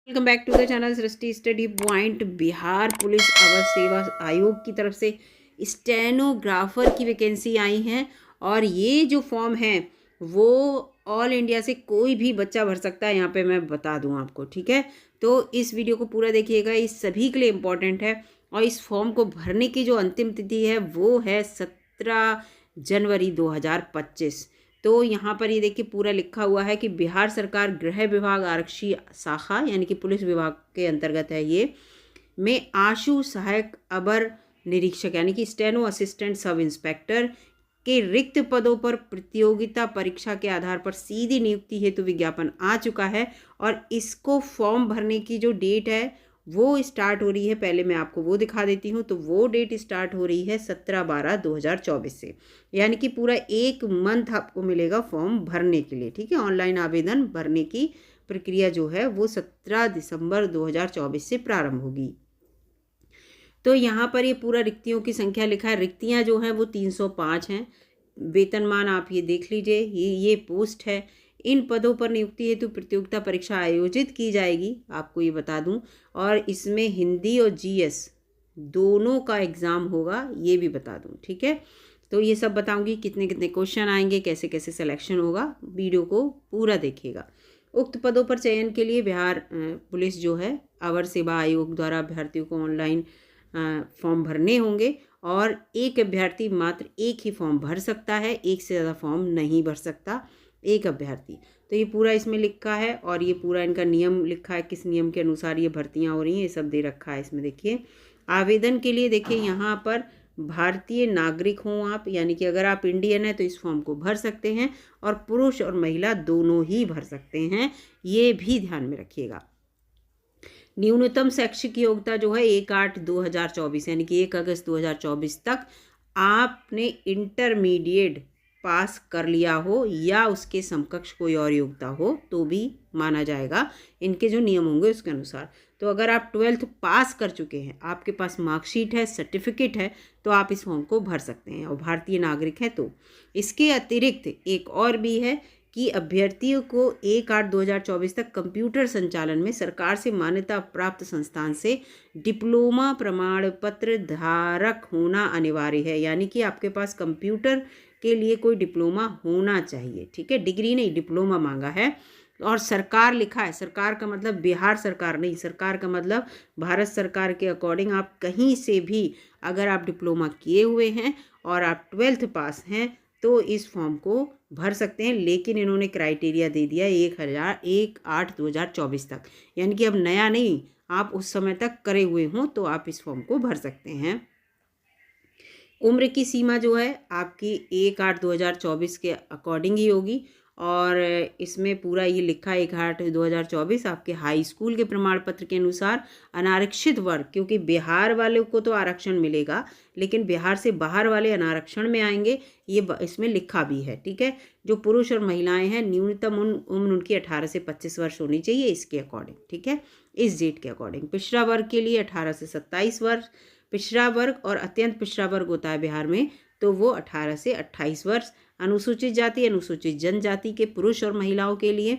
Welcome back to the channel Srishti study point. Bihar police अवर सेवा आयोग की तरफ से स्टेनोग्राफर की वैकेंसी आई हैं और ये जो फॉर्म है वो ऑल इंडिया से कोई भी बच्चा भर सकता है। यहाँ पे मैं बता दूँ आपको, ठीक है। तो इस वीडियो को पूरा देखिएगा, इस सभी के लिए इम्पोर्टेंट है। और इस फॉर्म को भरने की जो अंतिम तिथि है वो है 17 जनवरी 2025। तो यहाँ पर ये देखिए पूरा लिखा हुआ है कि बिहार सरकार गृह विभाग आरक्षी शाखा यानी कि पुलिस विभाग के अंतर्गत है ये, में आशु सहायक अवर निरीक्षक यानी कि स्टेनो असिस्टेंट सब इंस्पेक्टर के रिक्त पदों पर प्रतियोगिता परीक्षा के आधार पर सीधी नियुक्ति हेतु विज्ञापन आ चुका है। और इसको फॉर्म भरने की जो डेट है वो स्टार्ट हो रही है, पहले मैं आपको वो दिखा देती हूँ। तो वो डेट स्टार्ट हो रही है 17/12/2024 से, यानी कि पूरा 1 मंथ आपको मिलेगा फॉर्म भरने के लिए, ठीक है। ऑनलाइन आवेदन भरने की प्रक्रिया जो है वो 17 दिसंबर 2024 से प्रारंभ होगी। तो यहाँ पर ये पूरा रिक्तियों की संख्या लिखा है। रिक्तियाँ जो हैं वो 305 हैं। वेतनमान आप ये देख लीजिए, ये पोस्ट है। इन पदों पर नियुक्ति हेतु प्रतियोगिता परीक्षा आयोजित की जाएगी, आपको ये बता दूं। और इसमें हिंदी और जीएस दोनों का एग्ज़ाम होगा, ये भी बता दूं, ठीक है। तो ये सब बताऊंगी, कितने कितने क्वेश्चन आएंगे, कैसे कैसे सिलेक्शन होगा। वीडियो को पूरा देखिएगा। उक्त पदों पर चयन के लिए बिहार पुलिस जो है अवर सेवा आयोग द्वारा अभ्यर्थियों को ऑनलाइन फॉर्म भरने होंगे और एक अभ्यर्थी मात्र एक ही फॉर्म भर सकता है, एक से ज़्यादा फॉर्म नहीं भर सकता एक अभ्यर्थी। तो ये पूरा इसमें लिखा है और ये पूरा इनका नियम लिखा है, किस नियम के अनुसार ये भर्तियां हो रही हैं, ये सब दे रखा है इसमें। देखिए आवेदन के लिए, देखिए यहाँ पर भारतीय नागरिक हों आप, यानी कि अगर आप इंडियन हैं तो इस फॉर्म को भर सकते हैं और पुरुष और महिला दोनों ही भर सकते हैं, ये भी ध्यान में रखिएगा। न्यूनतम शैक्षिक योग्यता जो है 1/8/2024 यानी कि 1 अगस्त 2024 तक आपने इंटरमीडिएट पास कर लिया हो या उसके समकक्ष कोई और योग्यता हो तो भी माना जाएगा, इनके जो नियम होंगे उसके अनुसार। तो अगर आप 12th पास कर चुके हैं, आपके पास मार्कशीट है, सर्टिफिकेट है, तो आप इस फॉर्म को भर सकते हैं और भारतीय नागरिक हैं तो। इसके अतिरिक्त एक और भी है कि अभ्यर्थियों को 1/8/2024 तक कंप्यूटर संचालन में सरकार से मान्यता प्राप्त संस्थान से डिप्लोमा प्रमाण पत्र धारक होना अनिवार्य है, यानी कि आपके पास कंप्यूटर के लिए कोई डिप्लोमा होना चाहिए, ठीक है। डिग्री नहीं, डिप्लोमा मांगा है। और सरकार लिखा है, सरकार का मतलब बिहार सरकार नहीं, सरकार का मतलब भारत सरकार के अकॉर्डिंग आप कहीं से भी अगर आप डिप्लोमा किए हुए हैं और आप 12th पास हैं तो इस फॉर्म को भर सकते हैं। लेकिन इन्होंने क्राइटेरिया दे दिया 1/8/2024 तक, यानी कि अब नया नहीं, आप उस समय तक करे हुए हों तो आप इस फॉर्म को भर सकते हैं। उम्र की सीमा जो है आपकी 1/8/2024 के अकॉर्डिंग ही होगी और इसमें पूरा ये लिखा है 1/8/2024 आपके हाई स्कूल के प्रमाण पत्र के अनुसार अनारक्षित वर्ग, क्योंकि बिहार वालों को तो आरक्षण मिलेगा लेकिन बिहार से बाहर वाले अनारक्षण में आएंगे, ये इसमें लिखा भी है, ठीक है। जो पुरुष और महिलाएं हैं न्यूनतम उम्र उनकी 18 से 25 वर्ष होनी चाहिए इसके अकॉर्डिंग, ठीक है, इस डेट के अकॉर्डिंग। पिछड़ा वर्ग के लिए 18 से 27 वर्ष, पिछड़ा वर्ग और अत्यंत पिछड़ा वर्ग होता है बिहार में तो वो 18 से 28 वर्ष। अनुसूचित जाति अनुसूचित जनजाति के पुरुष और महिलाओं के लिए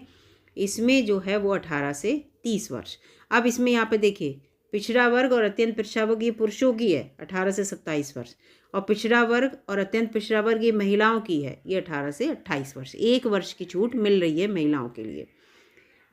इसमें जो है वो 18 से 30 वर्ष। अब इसमें यहाँ पे देखिए पिछड़ा वर्ग और अत्यंत पिछड़ा वर्ग ये पुरुषों की है 18 से 27 वर्ष, और पिछड़ा वर्ग और अत्यंत पिछड़ा वर्ग ये महिलाओं की है, ये 18 से 28 वर्ष। 1 वर्ष की छूट मिल रही है महिलाओं के लिए।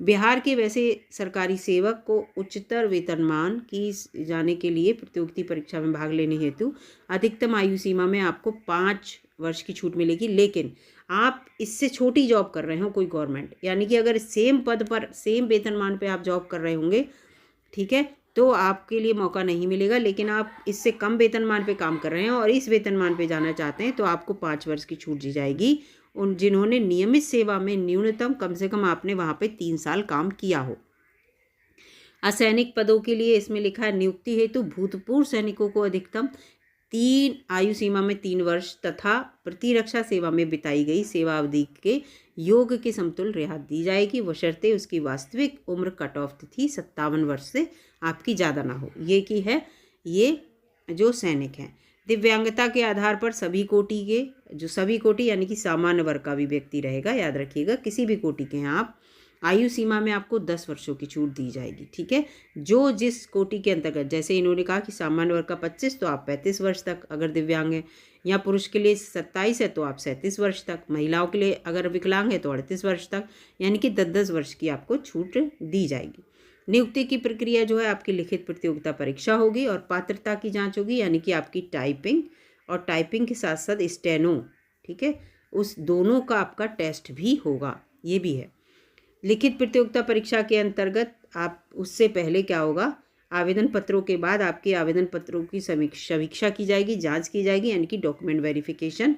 बिहार के वैसे सरकारी सेवक को उच्चतर वेतनमान की जाने के लिए प्रतियोगिता परीक्षा में भाग लेने हेतु अधिकतम आयु सीमा में आपको 5 वर्ष की छूट मिलेगी। लेकिन आप इससे छोटी जॉब कर रहे हो कोई गवर्नमेंट, यानी कि अगर सेम पद पर सेम वेतनमान पे आप जॉब कर रहे होंगे, ठीक है, तो आपके लिए मौका नहीं मिलेगा। लेकिन आप इससे कम वेतनमान पे काम कर रहे हैं और इस वेतनमान पे जाना चाहते हैं तो आपको 5 वर्ष की छूट दी जाएगी उन जिन्होंने नियमित सेवा में न्यूनतम कम से कम आपने वहाँ पे 3 साल काम किया हो। असैनिक पदों के लिए इसमें लिखा है नियुक्ति हेतु भूतपूर्व सैनिकों को अधिकतम 3 आयु सीमा में 3 वर्ष तथा प्रतिरक्षा सेवा में बिताई गई सेवा अवधि के योग के समतुल्य रियायत दी जाएगी, बशर्ते उसकी वास्तविक उम्र कट ऑफ तिथि 57 वर्ष से आपकी ज़्यादा ना हो। ये की है ये जो सैनिक हैं। दिव्यांगता के आधार पर सभी कोटि के, जो सभी कोटि यानी कि सामान्य वर्ग का भी व्यक्ति रहेगा, याद रखिएगा किसी भी कोटि के हैं आप, आयु सीमा में आपको 10 वर्षों की छूट दी जाएगी, ठीक है। जो जिस कोटि के अंतर्गत, जैसे इन्होंने कहा कि सामान्य वर्ग का 25, तो आप 35 वर्ष तक अगर दिव्यांग हैं, या पुरुष के लिए 27 है तो आप 37 वर्ष तक, महिलाओं के लिए अगर विकलांग है तो 38 वर्ष तक, यानी कि 10-10 वर्ष की आपको छूट दी जाएगी। नियुक्ति की प्रक्रिया जो है आपकी लिखित प्रतियोगिता परीक्षा होगी और पात्रता की जांच होगी, यानी कि आपकी टाइपिंग और टाइपिंग के साथ साथ स्टेनो, ठीक है, उस दोनों का आपका टेस्ट भी होगा, ये भी है। लिखित प्रतियोगिता परीक्षा के अंतर्गत आप उससे पहले क्या होगा, आवेदन पत्रों के बाद आपके आवेदन पत्रों की समीक्षा की जाएगी, जांच की जाएगी, यानी कि डॉक्यूमेंट वेरिफिकेशन।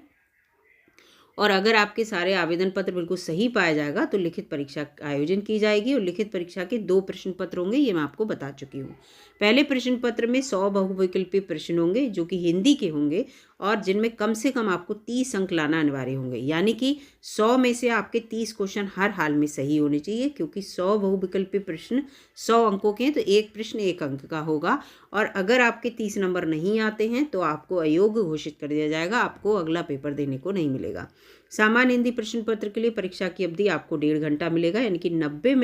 और अगर आपके सारे आवेदन पत्र बिल्कुल सही पाया जाएगा तो लिखित परीक्षा का आयोजन की जाएगी। और लिखित परीक्षा के 2 प्रश्न पत्र होंगे, ये मैं आपको बता चुकी हूँ। पहले प्रश्न पत्र में 100 बहुविकल्पीय प्रश्न होंगे जो कि हिंदी के होंगे और जिनमें कम से कम आपको 30 अंक लाना अनिवार्य होंगे, यानी कि 100 में से आपके 30 क्वेश्चन हर हाल में सही होने चाहिए, क्योंकि 100 बहुविकल्पीय प्रश्न 100 अंकों के हैं, तो एक प्रश्न 1 अंक का होगा। और अगर आपके 30 नंबर नहीं आते हैं तो आपको अयोग्य घोषित कर दिया जाएगा, आपको अगला पेपर देने को नहीं मिलेगा। सामान्य हिंदी प्रश्न पत्र के लिए परीक्षा की अवधि आपको 1.5 घंटा मिलेगा, यानी कि 90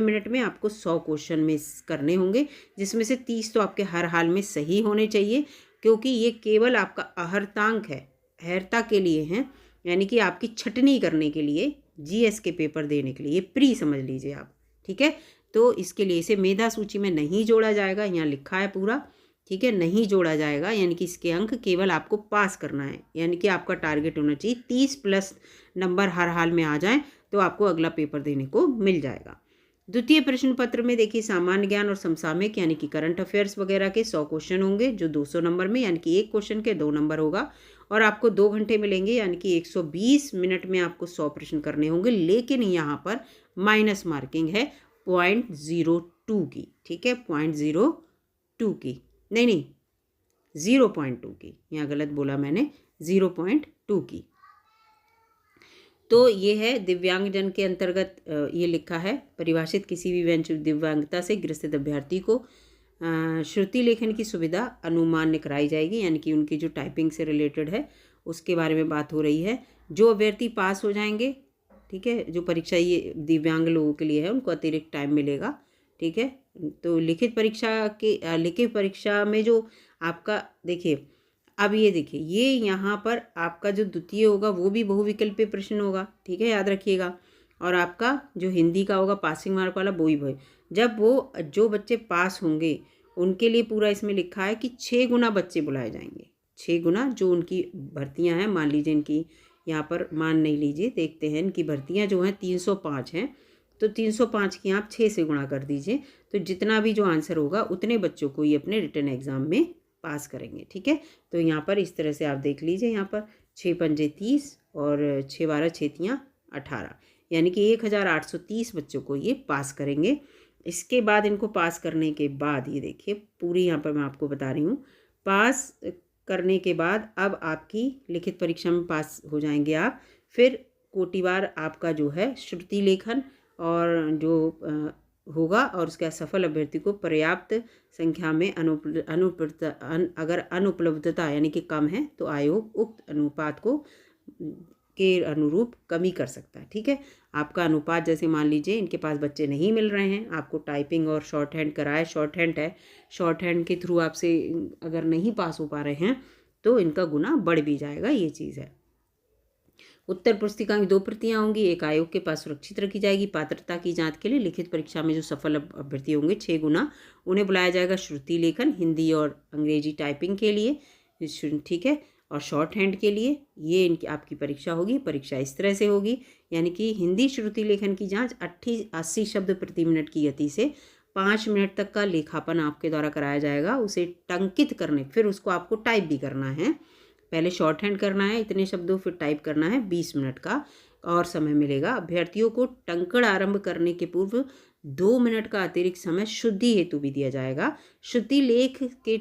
मिनट में आपको 100 क्वेश्चन में करने होंगे, जिसमें से 30 तो आपके हर हाल में सही होने चाहिए, क्योंकि ये केवल आपका अहर्तांक है, अहर्ता के लिए हैं, यानी कि आपकी छटनी करने के लिए, जीएस के पेपर देने के लिए, ये प्री समझ लीजिए आप, ठीक है। तो इसके लिए इसे मेधा सूची में नहीं जोड़ा जाएगा, यहाँ लिखा है पूरा, ठीक है, नहीं जोड़ा जाएगा, यानी कि इसके अंक केवल आपको पास करना है, यानी कि आपका टारगेट होना चाहिए 30 प्लस नंबर हर हाल में आ जाएं तो आपको अगला पेपर देने को मिल जाएगा। द्वितीय प्रश्न पत्र में देखिए सामान्य ज्ञान और समसामयिक यानी कि करंट अफेयर्स वगैरह के 100 क्वेश्चन होंगे, जो 200 नंबर में, यानी कि एक क्वेश्चन के 2 नंबर होगा, और आपको 2 घंटे मिलेंगे, यानी कि 120 मिनट में आपको 100 प्रश्न करने होंगे। लेकिन यहाँ पर माइनस मार्किंग है 0.02 की, ठीक है, 0.02 की, नहीं 0.2 की, यहाँ गलत बोला मैंने, 0.2 की। तो ये है दिव्यांगजन के अंतर्गत, ये लिखा है परिभाषित किसी भी दिव्यांगता से ग्रसित अभ्यर्थी को श्रुति लेखन की सुविधा अनुमान्य कराई जाएगी, यानी कि उनकी जो टाइपिंग से रिलेटेड है उसके बारे में बात हो रही है। जो अभ्यर्थी पास हो जाएंगे, ठीक है, जो परीक्षा ये दिव्यांग लोगों के लिए है, उनको अतिरिक्त टाइम मिलेगा, ठीक है। तो लिखित परीक्षा में जो आपका देखिए, अब ये देखिए, ये यहाँ पर आपका जो द्वितीय होगा वो भी बहुविकल्पीय प्रश्न होगा, ठीक है, याद रखिएगा। और आपका जो हिंदी का होगा पासिंग मार्क वाला, वो ही जब वो जो बच्चे पास होंगे उनके लिए पूरा इसमें लिखा है कि 6 गुना बच्चे बुलाए जाएंगे, 6 गुना जो उनकी भर्तियां हैं, मान लीजिए इनकी यहाँ पर मान नहीं लीजिए, देखते हैं इनकी भर्तियां जो हैं 305 हैं, तो 305 की आप 6 से गुणा कर दीजिए, तो जितना भी जो आंसर होगा उतने बच्चों को ये अपने रिटर्न एग्जाम में पास करेंगे, ठीक है। तो यहाँ पर इस तरह से आप देख लीजिए, यहाँ पर 6 पंजे 30 और 6 12 6 18, यानी कि 1830 बच्चों को ये पास करेंगे। इसके बाद इनको पास करने के बाद ये देखिए पूरी यहाँ पर मैं आपको बता रही हूँ, पास करने के बाद अब आपकी लिखित परीक्षा में पास हो जाएंगे आप, फिर कोटिवार आपका जो है श्रुति लेखन और जो होगा, और उसके सफल अभ्यर्थी को पर्याप्त संख्या में अगर अनुपलब्धता यानी कि कम है तो आयोग उक्त अनुपात को के अनुरूप कमी कर सकता है, ठीक है। आपका अनुपात जैसे मान लीजिए इनके पास बच्चे नहीं मिल रहे हैं, आपको टाइपिंग और शॉर्ट हैंड कराए, शॉर्ट हैंड है, शॉर्ट हैंड के थ्रू आपसे अगर नहीं पास हो पा रहे हैं तो इनका गुना बढ़ भी जाएगा, ये चीज़ है। उत्तर पुस्तिका की 2 प्रतियां होंगी, एक आयोग के पास सुरक्षित रखी जाएगी। पात्रता की जांच के लिए लिखित परीक्षा में जो सफल अभ्यर्थी होंगे 6 गुना, उन्हें बुलाया जाएगा श्रुति लेखन, हिंदी और अंग्रेजी टाइपिंग के लिए, ठीक है, और शॉर्ट हैंड के लिए ये इनकी आपकी परीक्षा होगी। परीक्षा इस तरह से होगी, यानी कि हिंदी श्रुति लेखन की जाँच 80 शब्द प्रति मिनट की गति से 5 मिनट तक का लेखापन आपके द्वारा कराया जाएगा, उसे टंकित करने, फिर उसको आपको टाइप भी करना है, पहले शॉर्ट हैंड करना है इतने शब्दों, फिर टाइप करना है 20 मिनट का और समय मिलेगा। अभ्यर्थियों को टंकण आरंभ करने के पूर्व 2 मिनट का अतिरिक्त समय शुद्धि हेतु भी दिया जाएगा। शुद्धि लेख के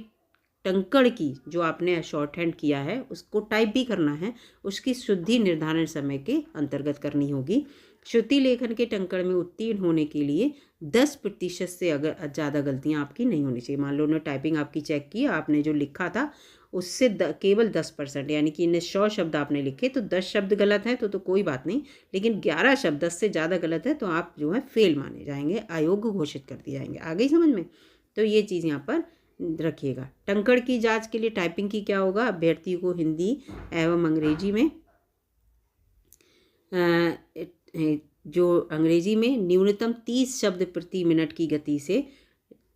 टंकण की जो आपने शॉर्ट हैंड किया है उसको टाइप भी करना है, उसकी शुद्धि निर्धारण समय के अंतर्गत करनी होगी। श्रुति लेखन के टंकण में उत्तीर्ण होने के लिए 10% से अगर ज़्यादा गलतियाँ आपकी नहीं होनी चाहिए। मान लो उन्होंने टाइपिंग आपकी चेक की, आपने जो लिखा था उससे केवल 10%, यानी कि इन्हें 100 शब्द आपने लिखे तो 10 शब्द गलत है तो कोई बात नहीं, लेकिन 11 शब्द 10 से ज़्यादा गलत है तो आप जो है फेल माने जाएंगे, अयोग्य घोषित कर दिए जाएंगे। आ गई समझ में? तो ये चीज़ यहाँ पर रखिएगा। टंकण की जांच के लिए टाइपिंग की क्या होगा, अभ्यर्थी को हिंदी एवं अंग्रेजी में जो अंग्रेजी में न्यूनतम 30 शब्द प्रति मिनट की गति से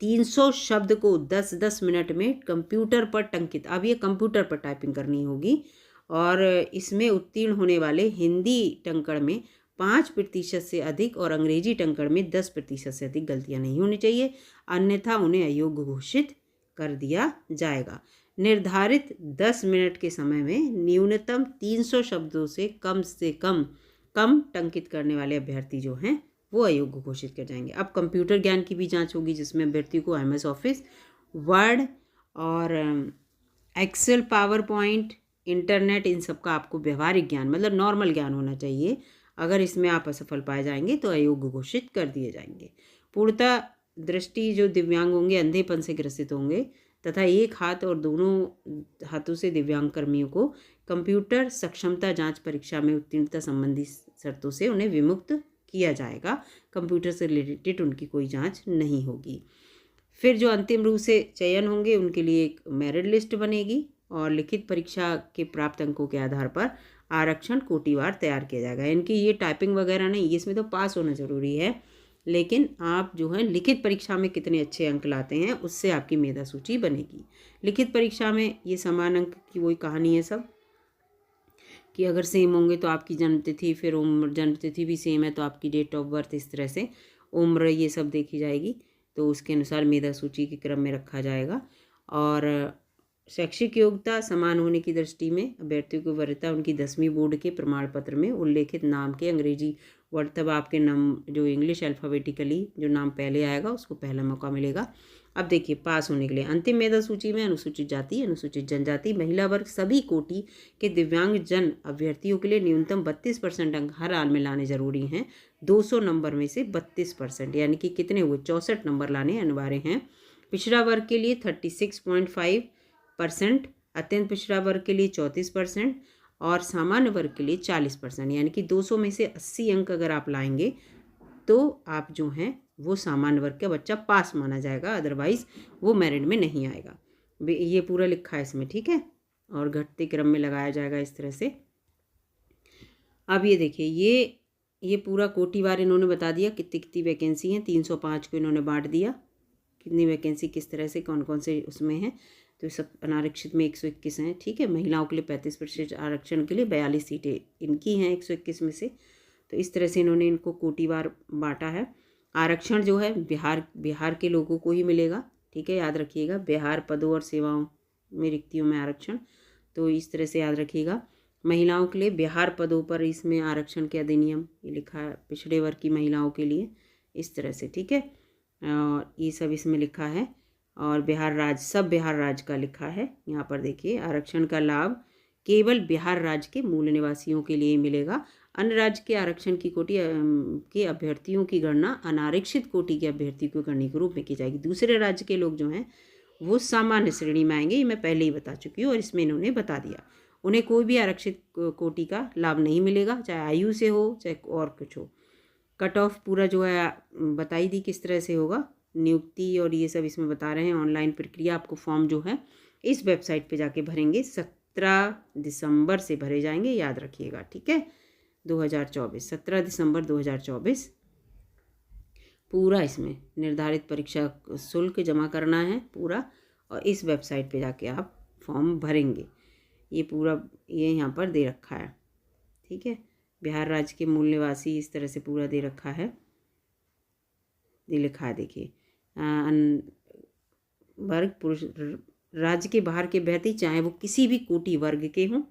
300 शब्द को 10-10 मिनट में कंप्यूटर पर टंकित, अब ये कंप्यूटर पर टाइपिंग करनी होगी, और इसमें उत्तीर्ण होने वाले हिंदी टंकण में 5% से अधिक और अंग्रेजी टंकण में 10% से अधिक गलतियां नहीं होनी चाहिए, अन्यथा उन्हें अयोग्य घोषित कर दिया जाएगा। निर्धारित 10 मिनट के समय में न्यूनतम 300 शब्दों से कम टंकित करने वाले अभ्यर्थी जो हैं वो अयोग्य घोषित कर जाएंगे। अब कंप्यूटर ज्ञान की भी जांच होगी, जिसमें अभ्यर्थी को MS ऑफिस, वर्ड और एक्सेल, पावर पॉइंट, इंटरनेट, इन सब का आपको व्यवहारिक ज्ञान मतलब नॉर्मल ज्ञान होना चाहिए। अगर इसमें आप असफल पाए जाएंगे तो अयोग्य घोषित कर दिए जाएंगे। पूर्णतः दृष्टि जो दिव्यांग होंगे, अंधेपन से ग्रसित होंगे तथा एक हाथ और दोनों हाथों से दिव्यांग कर्मियों को कंप्यूटर सक्षमता जांच परीक्षा में उत्तीर्णता संबंधी शर्तों से उन्हें विमुक्त किया जाएगा। कंप्यूटर से रिलेटेड उनकी कोई जांच नहीं होगी। फिर जो अंतिम रूप से चयन होंगे उनके लिए एक मेरिट लिस्ट बनेगी और लिखित परीक्षा के प्राप्त अंकों के आधार पर आरक्षण कोटिवार तैयार किया जाएगा। इनकी ये टाइपिंग वगैरह नहीं, इसमें तो पास होना ज़रूरी है, लेकिन आप जो है लिखित परीक्षा में कितने अच्छे अंक लाते हैं उससे आपकी मेधा सूची बनेगी। लिखित परीक्षा में ये समान अंक की वही कहानी है सब, कि अगर सेम होंगे तो आपकी जन्मतिथि, फिर उम्र, जन्मतिथि भी सेम है तो आपकी डेट ऑफ बर्थ, इस तरह से उम्र ये सब देखी जाएगी, तो उसके अनुसार मेधा सूची के क्रम में रखा जाएगा। और शैक्षिक योग्यता समान होने की दृष्टि में अभ्यर्थियों की वरीयता उनकी 10वीं बोर्ड के प्रमाण पत्र में उल्लेखित नाम के अंग्रेजी वर्ड, तब आपके नाम जो इंग्लिश अल्फ़ाबेटिकली जो नाम पहले आएगा उसको पहला मौका मिलेगा। अब देखिए, पास होने के लिए अंतिम मेधा सूची में अनुसूचित जाति, अनुसूचित जनजाति, महिला वर्ग, सभी कोटि के दिव्यांग जन अभ्यर्थियों के लिए न्यूनतम 32% अंक हर हाल में लाने जरूरी हैं। 200 नंबर में से 32%, यानी कि कितने हुए, 64 नंबर लाने अनिवार्य हैं। पिछड़ा वर्ग के लिए 36.5%, अत्यंत पिछड़ा वर्ग के लिए 34% और सामान्य वर्ग के लिए 40%, यानी कि 200 में से 80 अंक अगर आप लाएंगे तो आप जो हैं वो सामान्य वर्ग का बच्चा पास माना जाएगा, अदरवाइज़ वो मेरिट में नहीं आएगा। ये पूरा लिखा है इसमें, ठीक है, और घटते क्रम में लगाया जाएगा इस तरह से। अब ये देखिए, ये पूरा कोटिवार इन्होंने बता दिया कितनी कितनी वैकेंसी हैं। 305 को इन्होंने बांट दिया, कितनी वैकेंसी किस तरह से कौन कौन से उसमें हैं। तो सब अनारक्षित में 121 हैं, ठीक है। महिलाओं के लिए 35% आरक्षण के लिए 42 सीटें इनकी हैं 121 में से। तो इस तरह से इन्होंने इनको कोटिवार बांटा है। आरक्षण जो है बिहार के लोगों को ही मिलेगा, ठीक है, याद रखिएगा। बिहार पदों और सेवाओं में रिक्तियों में आरक्षण, तो इस तरह से याद रखिएगा। महिलाओं के लिए बिहार पदों पर इसमें आरक्षण के अधिनियम ये लिखा है, पिछड़े वर्ग की महिलाओं के लिए इस तरह से, ठीक है, और ये सब इसमें लिखा है। और बिहार राज्य, सब बिहार राज्य का लिखा है यहाँ पर। देखिए, आरक्षण का लाभ केवल बिहार राज्य के मूल निवासियों के लिए मिलेगा। अन्य राज्य के आरक्षण की कोटि के अभ्यर्थियों की गणना अनारक्षित कोटि के अभ्यर्थी को करने के रूप में की जाएगी। दूसरे राज्य के लोग जो हैं वो सामान्य श्रेणी में आएंगे, ये मैं पहले ही बता चुकी हूँ और इसमें इन्होंने बता दिया। उन्हें कोई भी आरक्षित कोटि का लाभ नहीं मिलेगा, चाहे आयु से हो चाहे और कुछ हो। कट ऑफ पूरा जो है बताई दी किस तरह से होगा, नियुक्ति और ये सब इसमें बता रहे हैं। ऑनलाइन प्रक्रिया, आपको फॉर्म जो है इस वेबसाइट पे जाके भरेंगे, 17 दिसंबर से भरे जाएंगे, याद रखिएगा, ठीक है। 2024 17 दिसंबर 2024 पूरा इसमें निर्धारित परीक्षा शुल्क जमा करना है पूरा, और इस वेबसाइट पे जाके आप फॉर्म भरेंगे। ये पूरा ये यहाँ पर दे रखा है, ठीक है। बिहार राज्य के मूल निवासी, इस तरह से पूरा दे रखा है, ये लिखा है। देखिए, वर्ग पुरुष, राज्य के बाहर के अभ्यर्थी चाहे वो किसी भी कोटि वर्ग के हों,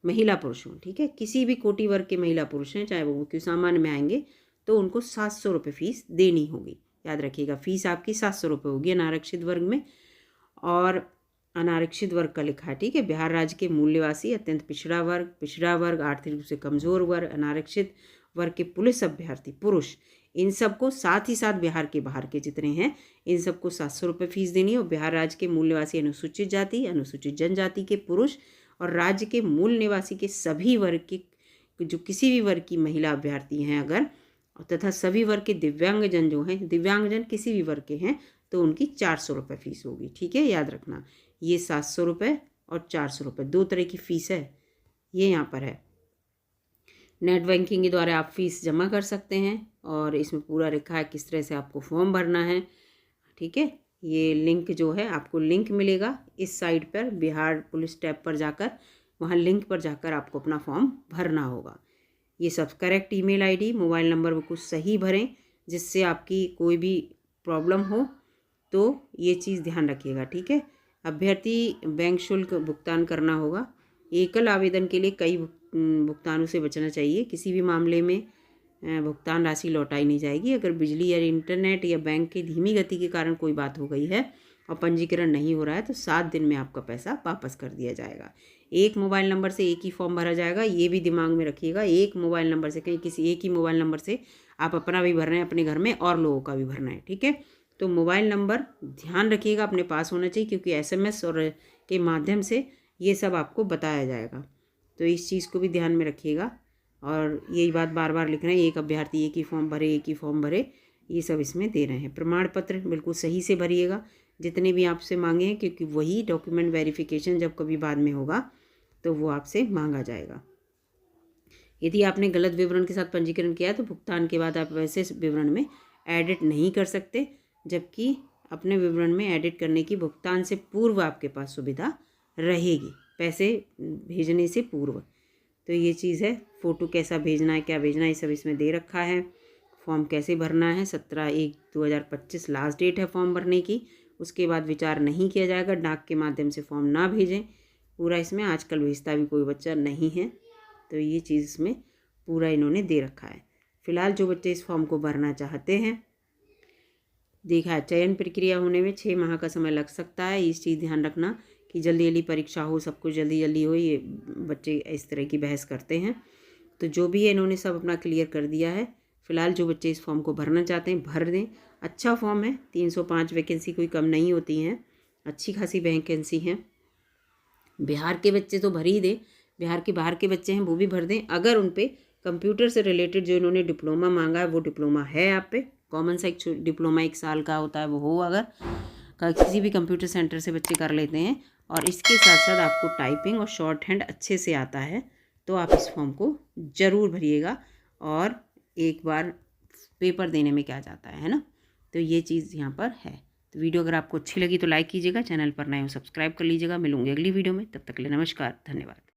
महिला पुरुष हों, ठीक है, किसी भी कोटि वर्ग के महिला पुरुष हैं, चाहे वो क्यों सामान्य में आएंगे तो उनको 700 रुपये फीस देनी होगी, याद रखिएगा। फीस आपकी 700 रुपये होगी अनारक्षित वर्ग में। और अनारक्षित वर्ग का लिखा है, ठीक है। बिहार राज्य के मूल निवासी, अत्यंत पिछड़ा वर्ग, आर्थिक रूप से कमजोर वर्ग, अनारक्षित वर्ग के पुलिस अभ्यर्थी पुरुष इन सबको साथ ही साथ बिहार के बाहर के जितने हैं इन सबको 700 रुपये फीस देनी है। और बिहार राज्य के मूल निवासी अनुसूचित जाति, अनुसूचित जनजाति के पुरुष और राज्य के मूल निवासी के सभी वर्ग के जो किसी भी वर्ग की महिला अभ्यर्थी हैं अगर, तथा सभी वर्ग के दिव्यांगजन जो हैं, दिव्यांगजन किसी भी वर्ग के हैं तो उनकी 400 रुपये फीस होगी। ठीक है, याद रखना ये 700 रुपये और 400 रुपये 2 तरह की फ़ीस है, ये यहाँ पर है। नेट बैंकिंग के द्वारा आप फीस जमा कर सकते हैं और इसमें पूरा लिखा है किस तरह से आपको फॉर्म भरना है। ठीक है, ये लिंक जो है आपको लिंक मिलेगा इस साइट पर, बिहार पुलिस टैब पर जाकर वहाँ लिंक पर जाकर आपको अपना फॉर्म भरना होगा। ये सब correct email ID, mobile number बिल्कुल सही भरें, जिससे आपकी कोई भी प्रॉब्लम हो तो ये चीज़ ध्यान रखिएगा। ठीक है, अभ्यर्थी बैंक शुल्क भुगतान करना होगा। एकल आवेदन के लिए कई भुगतानों से बचना चाहिए। किसी भी मामले में भुगतान राशि लौटाई नहीं जाएगी। अगर बिजली या इंटरनेट या बैंक की धीमी गति के कारण कोई बात हो गई है और पंजीकरण नहीं हो रहा है तो 7 दिन में आपका पैसा वापस कर दिया जाएगा। एक मोबाइल नंबर से एक ही फॉर्म भरा जाएगा, ये भी दिमाग में रखिएगा। एक मोबाइल नंबर से, कहीं किसी एक ही मोबाइल नंबर से आप अपना भी भर रहे हैं अपने घर में और लोगों का भी भरना है। ठीक है, तो मोबाइल नंबर ध्यान रखिएगा अपने पास होना चाहिए, क्योंकि SMS और के माध्यम से ये सब आपको बताया जाएगा। तो इस चीज़ को भी ध्यान में रखिएगा और यही बात बार बार लिख रहे हैं, एक अभ्यर्थी एक ही फॉर्म भरे, एक ही फॉर्म भरे, ये सब इसमें दे रहे हैं। प्रमाण पत्र बिल्कुल सही से भरिएगा जितने भी आपसे मांगे हैं, क्योंकि वही डॉक्यूमेंट वेरिफिकेशन जब कभी बाद में होगा तो वो आपसे मांगा जाएगा। यदि आपने गलत विवरण के साथ पंजीकरण किया है तो भुगतान के बाद आप वैसे विवरण में एडिट नहीं कर सकते, जबकि अपने विवरण में एडिट करने की भुगतान से पूर्व आपके पास सुविधा रहेगी, पैसे भेजने से पूर्व। तो ये चीज़ है, फ़ोटो कैसा भेजना है, क्या भेजना है, ये सब इसमें दे रखा है। फॉर्म कैसे भरना है, 17/1/2025 लास्ट डेट है फॉर्म भरने की। उसके बाद विचार नहीं किया जाएगा, डाक के माध्यम से फॉर्म ना भेजें। पूरा इसमें आजकल भेजता भी कोई बच्चा नहीं है, तो ये चीज़ इसमें पूरा इन्होंने दे रखा है। फ़िलहाल जो बच्चे इस फॉर्म को भरना चाहते हैं, देखा है चयन प्रक्रिया होने में 6 माह का समय लग सकता है। इस चीज़ ध्यान रखना कि जल्दी जल्दी परीक्षा हो, सब कुछ जल्दी जल्दी हो, ये बच्चे इस तरह की बहस करते हैं। तो जो भी है इन्होंने सब अपना क्लियर कर दिया है। फ़िलहाल जो बच्चे इस फॉर्म को भरना चाहते हैं भर दें, अच्छा फॉर्म है। 305 वैकेंसी कोई कम नहीं होती हैं, अच्छी खासी वैकेंसी हैं। बिहार के बच्चे तो भर ही दें, बिहार के बाहर के बच्चे हैं वो भी भर दें। अगर उन पे कंप्यूटर से रिलेटेड जो इन्होंने डिप्लोमा मांगा है वो डिप्लोमा है आप पे, कॉमन सा एक डिप्लोमा 1 साल का होता है वो हो, अगर किसी भी कंप्यूटर सेंटर से बच्चे कर लेते हैं और इसके साथ साथ आपको टाइपिंग और शॉर्ट हैंड अच्छे से आता है तो आप इस फॉर्म को ज़रूर भरिएगा। और एक बार पेपर देने में क्या जाता है ना, तो ये चीज़ यहाँ पर है। तो वीडियो अगर आपको अच्छी लगी तो लाइक कीजिएगा, चैनल पर नए हो सब्सक्राइब कर लीजिएगा। मिलूंगी अगली वीडियो में, तब तक के लिए नमस्कार, धन्यवाद।